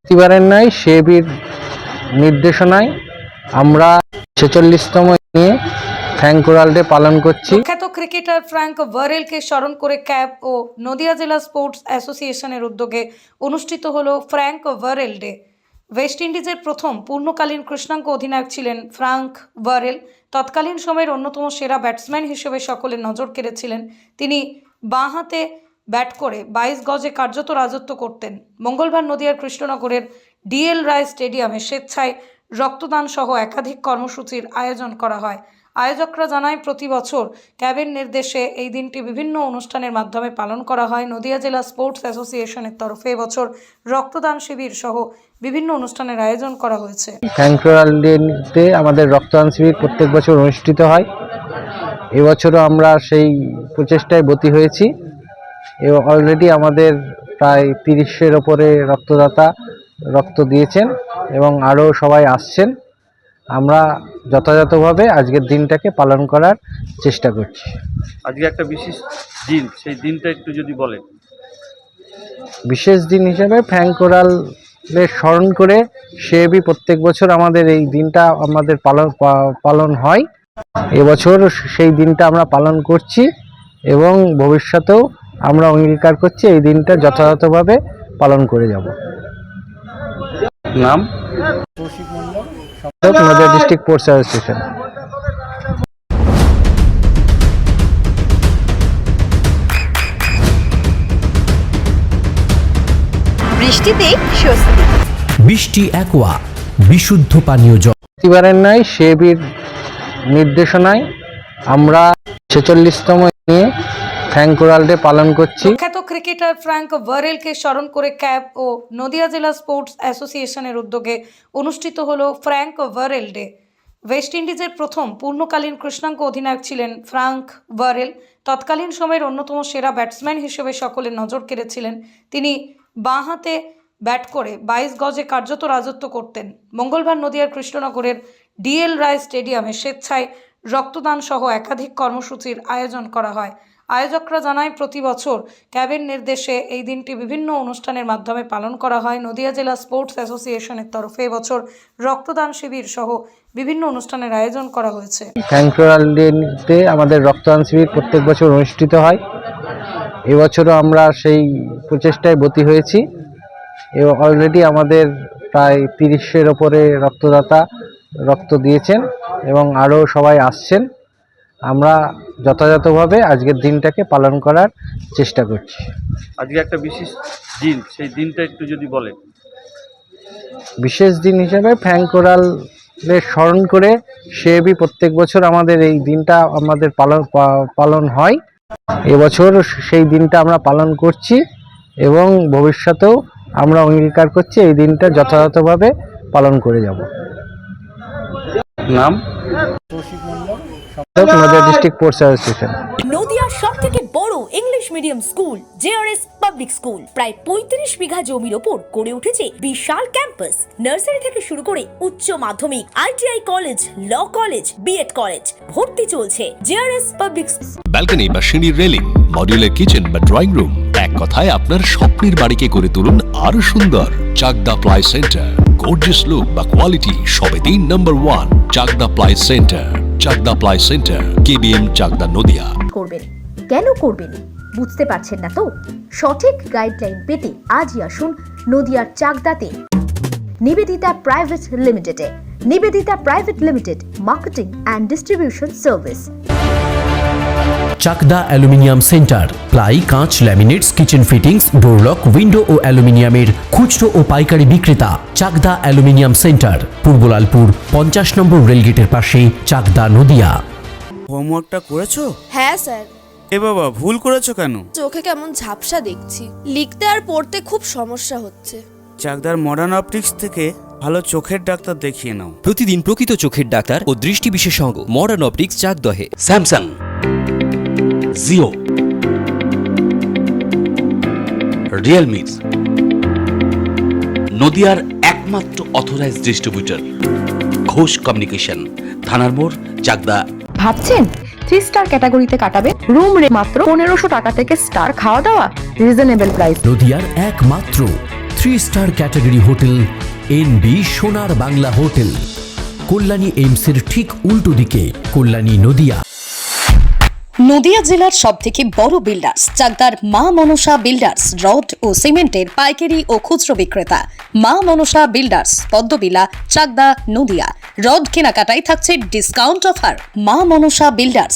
প্রতিবারের ন্যায় সেবির নির্দেশনায় আমরা 46তম নিয়ে ফ্র্যাঙ্ক ওরাল ডে পালন করছি। প্রখ্যাত ক্রিকেটার ফ্র্যাঙ্ক ওয়ারেলকে স্মরণ করে ক্যাব ও নদিয়া জেলা স্পোর্টস অ্যাসোসিয়েশনের উদ্যোগে অনুষ্ঠিত হলো ফ্র্যাঙ্ক ওয়ারেল ডে। ওয়েস্ট ইন্ডিজের প্রথম পূর্ণকালীন কৃষ্ণাঙ্গ অধিনায়ক ছিলেন ফ্র্যাঙ্ক ওয়ারেল। তৎকালীন সময়ের অন্যতম সেরা ব্যাটসম্যান হিসেবে সকলের নজর কেড়েছিলেন। তিনি বাঁ হাতে ব্যাট করে 22 গজে কার্যত রাজত্ব করতেন। মঙ্গলবার নদিয়ার কৃষ্ণনগরের ডিএল রায় স্টেডিয়ামে স্বেচ্ছায় রক্তদান সহ একাধিক কর্মসূচির আয়োজন করা হয়। আয়োজকরা জানায়, প্রতি বছর ক্যাবের নির্দেশে এই দিনটি বিভিন্ন অনুষ্ঠানের মাধ্যমে পালন করা হয়। নদিয়া জেলা স্পোর্টস অ্যাসোসিয়েশনের তরফে এবছর রক্তদান শিবির সহ বিভিন্ন অনুষ্ঠানের আয়োজন করা হয়েছে। ফ্র্যাঙ্ক ওরাল ডে আমাদের রক্তদান শিবির প্রত্যেক বছর অনুষ্ঠিত হয়। এবছরও আমরা সেই প্রচেষ্টায় ব্রতী হয়েছি। অলরেডি আমাদের প্রায় 30-এর ওপরে রক্তদাতা রক্ত দিয়েছেন এবং আরও সবাই আসছেন। আমরা যথাযথভাবে আজকের দিনটাকে পালন করার চেষ্টা করছি। আজকে একটা বিশেষ দিন, সেই দিনটা একটু যদি বলেন। বিশেষ দিন হিসেবে ফ্র্যাঙ্ক ওরালের স্মরণ করে সেবি প্রত্যেক বছর আমাদের এই দিনটা আমাদের পালন হয়। এবছর সেই দিনটা আমরা পালন করছি এবং ভবিষ্যতেও আমরা অঙ্গীকার করছি এই দিনটা যথাযথভাবে পালন করে যাব। নাম? Nadia district sports association. বৃষ্টিতে স্বস্তি। বৃষ্টি অ্যাকোয়া বিশুদ্ধ পানীয় জল। প্রতিবারের ন্যায় সেবির নির্দেশনায় আমরা 46তম নিয়ে ফ্র্যাঙ্ক ওরাল ডে পালন করছি। প্রখ্যাত ক্রিকেটার ফ্র্যাঙ্ক ওয়ারেলকে স্মরণ করে ক্যাব ও নদিয়া জেলা স্পোর্টস অ্যাসোসিয়েশনের উদ্যোগে অনুষ্ঠিত হলো ফ্র্যাঙ্ক ওয়ারেল ডে। ওয়েস্ট ইন্ডিজের প্রথম পূর্ণকালীন কৃষ্ণাঙ্গ অধিনায়ক ছিলেন ফ্র্যাঙ্ক ওয়ারেল। তৎকালীন সময়ের অন্যতম সেরা ব্যাটসম্যান হিসেবে সকলের নজর কেড়েছিলেন। তিনি বাঁ হাতে ব্যাট করে 22 গজে কার্যত রাজত্ব করতেন। মঙ্গলবার নদিয়ার কৃষ্ণনগরের ডিএল রায় স্টেডিয়ামে স্বেচ্ছায় রক্তদান সহ একাধিক কর্মসূচির আয়োজন করা হয়। আয়োজকরা জানায়, প্রতি বছর ক্যাবের নির্দেশে এই দিনটি বিভিন্ন অনুষ্ঠানের মাধ্যমে পালন করা হয়। নদিয়া জেলা স্পোর্টস অ্যাসোসিয়েশনের তরফে এবছর রক্তদান শিবির সহ বিভিন্ন অনুষ্ঠানের আয়োজন করা হয়েছে। ফ্র্যাঙ্ক ওরাল ডে আমাদের রক্তদান শিবির প্রত্যেক বছর অনুষ্ঠিত হয়। এবছরও আমরা সেই প্রচেষ্টায় ব্রতী হয়েছি। অলরেডি আমাদের প্রায় 30-এর ওপরে রক্তদাতা রক্ত দিয়েছেন এবং আরও সবাই আসছেন। আমরা যথাযথভাবে আজকের দিনটাকে পালন করার চেষ্টা করছি। আজকে একটা বিশেষ দিন, সেই দিনটা একটু যদি বলেন। বিশেষ দিন হিসেবে ফ্র্যাঙ্ক ওরালের স্মরণ করে সেবি প্রত্যেক বছর আমাদের এই দিনটা আমাদের পালন হয়। এবছর সেই দিনটা আমরা পালন করছি এবং ভবিষ্যতেও আমরা অঙ্গীকার করছি এই দিনটা যথাযথভাবে পালন করে যাব। নাম? Nadia district sports association. নদিয়ার সবথেকে বড় English medium school JRS public school প্রায় 35 বিঘা জমির ওপর গড়ে উঠেছে বিশাল ক্যাম্পাস। নার্সারি থেকে শুরু করে উচ্চ মাধ্যমিক, ITI college, law college, B Ed college ভর্তি চলছে। জেআরএস পাবলিক ব্যালকনি বা সিঁড়ির রেলিং, মডিউলার কিচেন বা ড্রয়িং রুম, এক কথায় আপনার স্বপ্নের বাড়িকে করে তুলুন আরো সুন্দর। Chakdah ply centre, gorgeous look বা কোয়ালিটি সবে 3 নম্বর 1 Chakdah ply centre. Chakdah ply centre, KBM, Chakdah, Nadia. করবেন কেন করবেন বুঝতে পারছেন না তো? সঠিক গাইডলাইন পেতে আজই আসুন নদিয়ার চাকদাতে নিবেদিতা প্রাইভেট লিমিটেডে। Nivedita private limited, marketing and distribution service. Chakdah aluminium centre, ply, কাঁচ, laminates, kitchen fittings, door lock, window ও অ্যালুমিনিয়ামের খুচরো ও পাইকারি বিক্রেতা। Chakdah aluminium centre, Purbalalpur 50 number রেলগেটের পাশে, চাকদা, নদিয়া। হোমওয়ার্কটা করেছো? হ্যাঁ স্যার। এ বাবা, ভুল করেছো কেন? চোখে কেমন ঝাপসা দেখছি, লিখতে আর পড়তে খুব সমস্যা হচ্ছে। চাকদার মডার্ন অপটিক্স থেকে ভালো চোখের ডাক্তার দেখিয়ে নাও। প্রতিদিন প্রকৃত চোখের ডাক্তার ও দৃষ্টি বিশেষজ্ঞ মডার্ন অপটিক্স, চাকদহে। স্যামসাং, জিও, রিয়েলমি, নদিয়ার একমাত্র অথরাইজড ডিস্ট্রিবিউটর ঘোষ কমিউনিকেশন, থানার মোড়, চাকদা। ভাবছেন 3 স্টার ক্যাটাগরিতে কাটাবে? রুম রে মাত্র 1500 টাকা থেকে স্টার, খাওয়া দাওয়া রিজনেবল প্রাইস। নদিয়ার একমাত্র 3 স্টার ক্যাটাগরি হোটেল এনবি সোনার বাংলা হোটেল, কল্যাণী এইমসের ঠিক উল্টো দিকে, কল্যাণী নদিয়া। নদিয়া জেলার সবথেকে বড় বিল্ডার্স চাকদার মা মনসা বিল্ডার্স রড ও সিমেন্টের পাইকারি ও খুচরো বিক্রেতা। মা মনসা বিল্ডার্স, পদ্মবিলা, চাকদা, নদিয়া। রড কেনাকাটায় থাকছে ডিসকাউন্ট অফার। মা মনসা বিল্ডার্স,